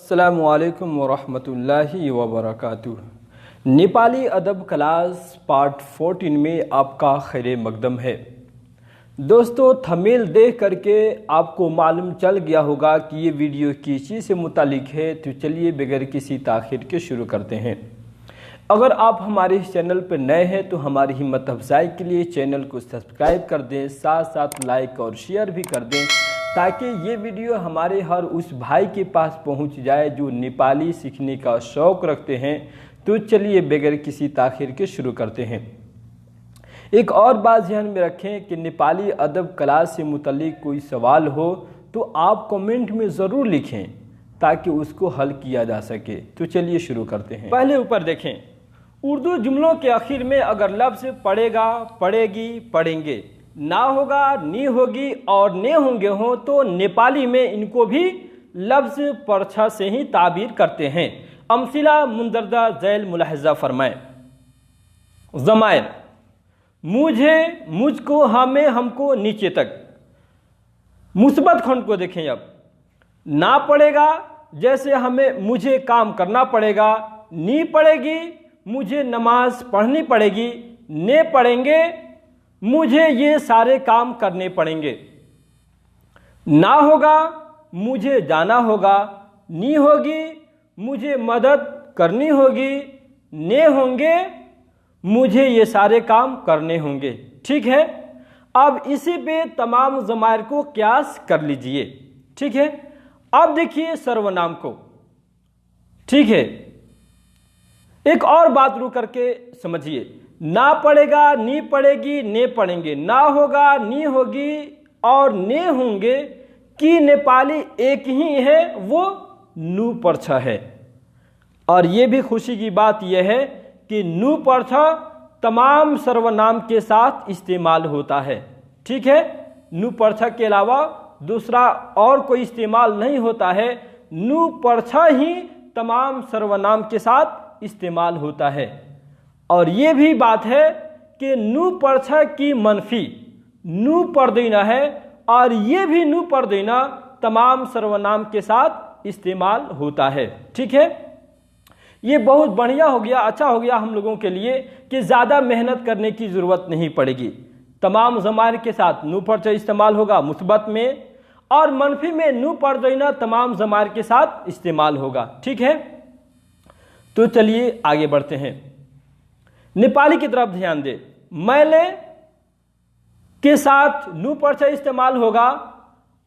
अस्सलामुअलैकुम वरहमतुल्लाहि वबरकातुह। नेपाली अदब क्लास पार्ट 14 में आपका खैर मकदम है। दोस्तों, थंबनेल देख करके आपको मालूम चल गया होगा कि ये वीडियो किस चीज़ से मुतालिक है, तो चलिए बगैर किसी ताख़ीर के शुरू करते हैं। अगर आप हमारे इस चैनल पर नए हैं तो हमारी हिम्मत अफजाई के लिए चैनल को सब्सक्राइब कर दें, साथ साथ लाइक और शेयर भी कर दें, ताकि ये वीडियो हमारे हर उस भाई के पास पहुंच जाए जो नेपाली सीखने का शौक़ रखते हैं। तो चलिए बगैर किसी ताख़ीर के शुरू करते हैं। एक और बात ध्यान में रखें कि नेपाली अदब क्लास से मुतल्लिक कोई सवाल हो तो आप कमेंट में ज़रूर लिखें ताकि उसको हल किया जा सके। तो चलिए शुरू करते हैं। पहले ऊपर देखें, उर्दू जुमलों के आखिर में अगर लफ्ज़ पढ़ेगा, पढ़ेगी, पढ़ेंगे, ना होगा, नी होगी और ने होंगे हों तो नेपाली में इनको भी लफ्ज़ परछा से ही ताबीर करते हैं। अमसिला मुंदरजा झैल मुलाहजा फरमाएं। ज़मायर मुझे, मुझको, हमें, हमको, नीचे तक। मुस्बत खंड को देखें। अब ना पड़ेगा, जैसे हमें मुझे काम करना पड़ेगा, नी पड़ेगी, मुझे नमाज पढ़नी पड़ेगी, ने पढ़ेंगे, मुझे ये सारे काम करने पड़ेंगे। ना होगा, मुझे जाना होगा, नी होगी, मुझे मदद करनी होगी, ने होंगे, मुझे ये सारे काम करने होंगे। ठीक है। अब इसी पे तमाम ज़मायर को क्यास कर लीजिए। ठीक है। अब देखिए सर्वनाम को। ठीक है। एक और बात रुक करके समझिए। ना पड़ेगा, नी पड़ेगी, ने पढ़ेंगे, ना होगा, नी होगी और ने होंगे कि नेपाली एक ही है, वो नू परछा है। और ये भी खुशी की बात यह है कि नू परछा तमाम सर्वनाम के साथ इस्तेमाल होता है। ठीक है। नू परछा के अलावा दूसरा और कोई इस्तेमाल नहीं होता है। नू परछा ही तमाम सर्वनाम के साथ इस्तेमाल होता है। और ये भी बात है कि नू परछा की मनफी नू पर्दीना है और ये भी नू पर्दीना तमाम सर्वनाम के साथ इस्तेमाल होता है। ठीक है। ये बहुत बढ़िया हो गया, अच्छा हो गया हम लोगों के लिए कि ज़्यादा मेहनत करने की ज़रूरत नहीं पड़ेगी। तमाम ज़मायर के साथ नू परछा इस्तेमाल होगा मुस्बत में, और मनफी में नू पर्दीना तमाम ज़मायर के साथ इस्तेमाल होगा। ठीक है। तो चलिए आगे बढ़ते हैं। नेपाली की तरफ ध्यान दे। मैले के साथ नू परछा इस्तेमाल होगा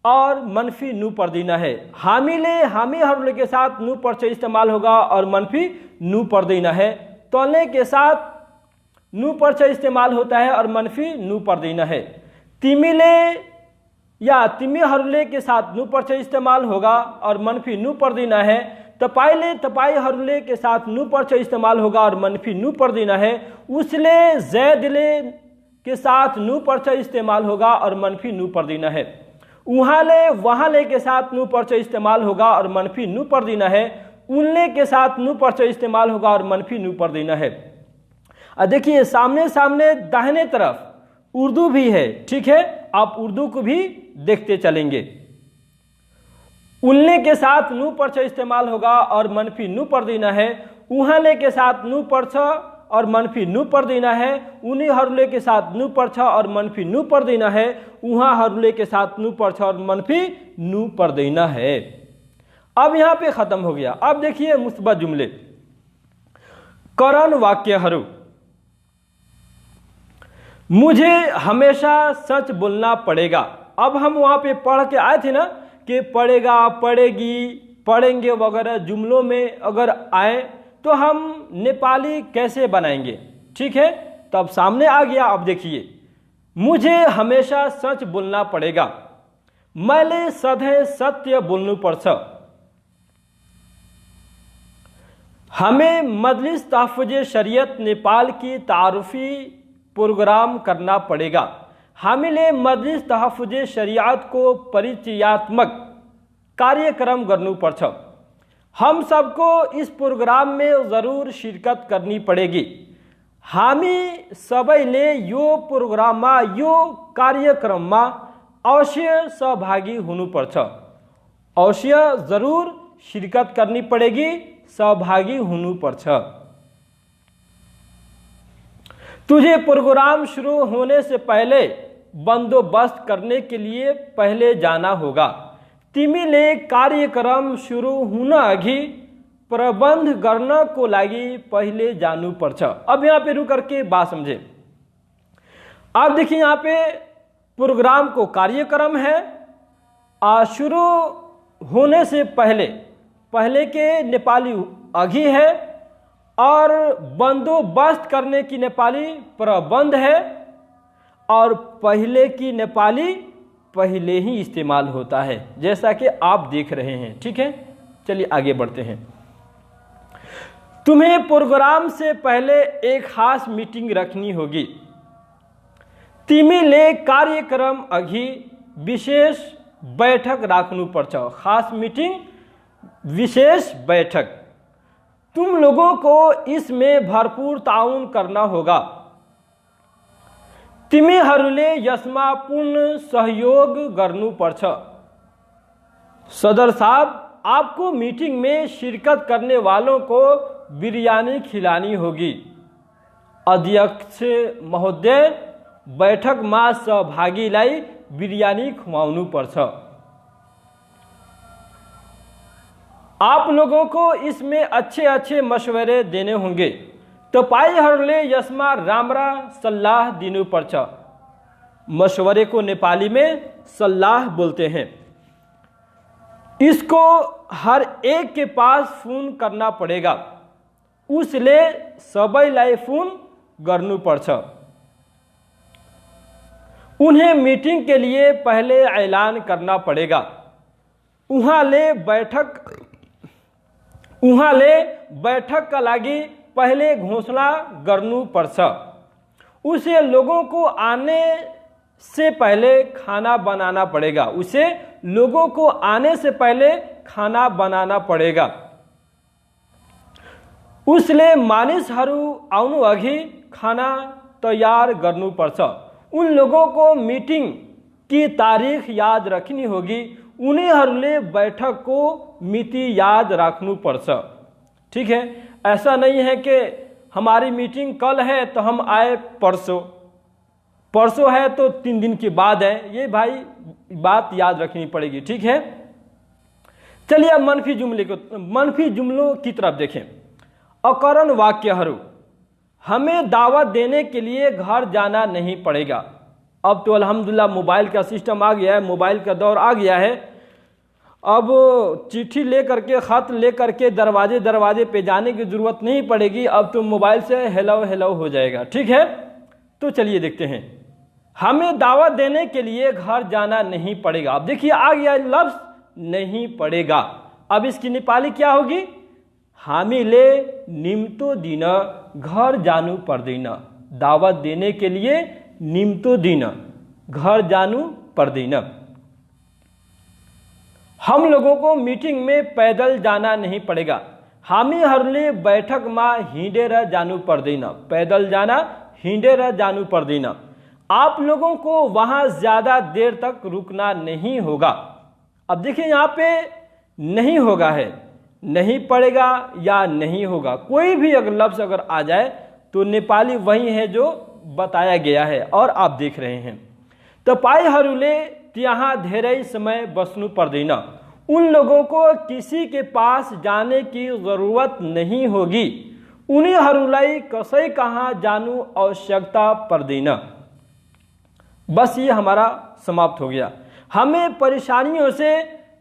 और मनफी नू पर्दीना है। हामिले, हामी हरुले के साथ नू परछा इस्तेमाल होगा और मनफी नू पर्दीना है। तौले के साथ नू परछा इस्तेमाल होता है और मनफी नू पर्दीना है। तिमिले या तिमी हरुले के साथ नू परछा इस्तेमाल होगा और मनफी नू पर्दीना है। तपाइले, तपाई हरुले के साथ नू परछा इस्तेमाल होगा और मनफी नू पर्दीना है। उसले, जैदले के साथ नू परछा इस्तेमाल होगा और मनफी नू पर्दीना है। उहाले, वहाले के साथ नू परछा इस्तेमाल होगा और मनफी नू पर्दीना है। उनले के साथ नू परछा इस्तेमाल होगा और मनफी नू पर्दीना है। अब देखिए सामने सामने दाहिने तरफ उर्दू भी है। ठीक है। आप उर्दू को भी देखते चलेंगे। उल्ले के साथ नू परछा इस्तेमाल होगा और मनफी नू पर्दीना है। उहाले के साथ नू परछा और मनफी नू पर्दीना है। उन्हीं हरुले के साथ नू परछा और मनफी नू पर्दीना है। उहाँ हरुले के साथ नू परछा और मनफी नू पर्दीना है। अब यहाँ पे खत्म हो गया। अब देखिए मुस्बत जुमले। करण वाक्यहरू। मुझे हमेशा सच बोलना पड़ेगा। अब हम वहाँ पे पढ़ के आए थे ना कि पढ़ेगा, पढ़ेगी, पढ़ेंगे वगैरह जुमलों में अगर आए तो हम नेपाली कैसे बनाएंगे। ठीक है। तो अब सामने आ गया। अब देखिए, मुझे हमेशा सच बोलना पड़ेगा। मैले सधैं सत्य बोल्नु पर्छ। हमें मजलिस तहफ़्फ़ुज़े शरीयत नेपाल की तारुफी प्रोग्राम करना पड़ेगा। हामीले मजलिस तहफ़्फ़ुज़े शरीयत को परिचयात्मक कार्यक्रम गर्नुपर्छ। हम सबको इस प्रोग्राम में ज़रूर शिरकत करनी पड़ेगी। हामी सबैले यो प्रोग्राममा, यो कार्यक्रममा अवश्य सहभागी हुनुपर्छ। अवश्य जरूर शिरकत करनी पड़ेगी, सहभागी हुनुपर्छ। तुझे प्रोग्राम शुरू होने से पहले बंदोबस्त करने के लिए पहले जाना होगा। तिमीले कार्यक्रम सुरु हुन अघि प्रबंध गर्नको लागि पहले जानुपर्छ। अब यहाँ पे रुक करके बात समझे। आप देखिए यहाँ पे प्रोग्राम को कार्यक्रम है, शुरू होने से पहले, पहले के नेपाली अघि है, और बंदोबस्त करने की नेपाली प्रबंध है, और पहले की नेपाली पहले ही इस्तेमाल होता है, जैसा कि आप देख रहे हैं। ठीक है, चलिए आगे बढ़ते हैं। तुम्हें प्रोग्राम से पहले एक खास मीटिंग रखनी होगी। तिमीले कार्यक्रम अघि विशेष बैठक राख्नुपर्छ। खास मीटिंग, विशेष बैठक। तुम लोगों को इसमें भरपूर ताउन करना होगा। तिमीहरूले यसमा पूर्ण सहयोग गर्नुपर्छ। सदर साहब, आपको मीटिंग में शिरकत करने वालों को बिरयानी खिलानी होगी। अध्यक्ष महोदय, बैठकमा सहभागीलाई बिरयानी खुवाउनुपर्छ। आप लोगों को इसमें अच्छे अच्छे मशवरे देने होंगे। तपाईहरूले यसमा राम्रा सल्लाह दिनुपर्छ। मशवरे को नेपाली में सल्लाह बोलते हैं। इसको हर एक के पास फोन करना पड़ेगा। उसले सबैलाई फोन गर्नुपर्छ। उन्हें मीटिंग के लिए पहले ऐलान करना पड़ेगा। उहाँले बैठक का लागि पहले घोषणा गर्नुपर्छ। उसे लोगों को आने से पहले खाना बनाना पड़ेगा। उसे लोगों को आने से पहले खाना बनाना पड़ेगा। उसले मानिसहरू आउनु अघि खाना तैयार गर्नुपर्छ। उन लोगों को मीटिंग की तारीख याद रखनी होगी। उनीहरूले बैठक को मिति याद राख्नुपर्छ। ठीक है, ऐसा नहीं है कि हमारी मीटिंग कल है तो हम आए परसों, परसों है तो 3 दिन के बाद है। ये भाई बात याद रखनी पड़ेगी। ठीक है, चलिए अब मनफी जुमलों की तरफ देखें। अकरण वाक्यहरू। हमें दावत देने के लिए घर जाना नहीं पड़ेगा। अब तो अल्हम्दुलिल्लाह मोबाइल का सिस्टम आ गया है, मोबाइल का दौर आ गया है। अब चिट्ठी ले करके, खत ले करके दरवाजे दरवाजे पे जाने की ज़रूरत नहीं पड़ेगी। अब तो मोबाइल से हेलो हेलो हो जाएगा। ठीक है, तो चलिए देखते हैं। हमें दावत देने के लिए घर जाना नहीं पड़ेगा। अब देखिए आ गया लफ्ज़ नहीं पड़ेगा। अब इसकी नेपाली क्या होगी? हामीले निम्तो दिन घर जानु पर्दैन। दावत देने के लिए निम्तो दिन घर जानु पर्दैन। हम लोगों को मीटिंग में पैदल जाना नहीं पड़ेगा। हामीहरूले बैठकमा हिँडेर जानु पर्दैन। पैदल जाना, हिँडेर जानु पर्दैन। आप लोगों को वहां ज्यादा देर तक रुकना नहीं होगा। अब देखिए यहाँ पे नहीं होगा है, नहीं पड़ेगा या नहीं होगा। कोई भी अगर लफ्ज अगर आ जाए तो नेपाली वही है जो बताया गया है और आप देख रहे हैं। तपाईहरूले त्यहाँ धेरै समय बस्नु पर्दैन। उन लोगों को किसी के पास जाने की जरूरत नहीं होगी। उनीहरूलाई कसै कहाँ जानु आवश्यकता पर्दैन। बस ये हमारा समाप्त हो गया। हमें परेशानियों से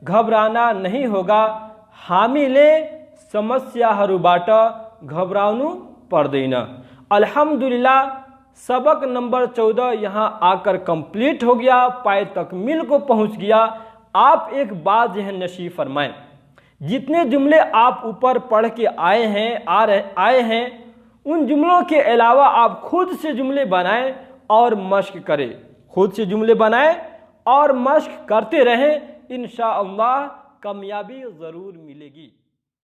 घबराना नहीं होगा। हामीले समस्याहरूबाट घबराउनु पर्दैन। अल्हम्दुलिल्लाह सबक नंबर 14 यहाँ आकर कंप्लीट हो गया, पाए तकमील को पहुँच गया। आप एक बात जहन नशीब फरमाएं, जितने जुमले आप ऊपर पढ़ के आए हैं उन जुमलों के अलावा आप खुद से जुमले बनाएं और मश्क करें। खुद से जुमले बनाएं और मश्क करते रहें। इंशाअल्लाह कामयाबी ज़रूर मिलेगी।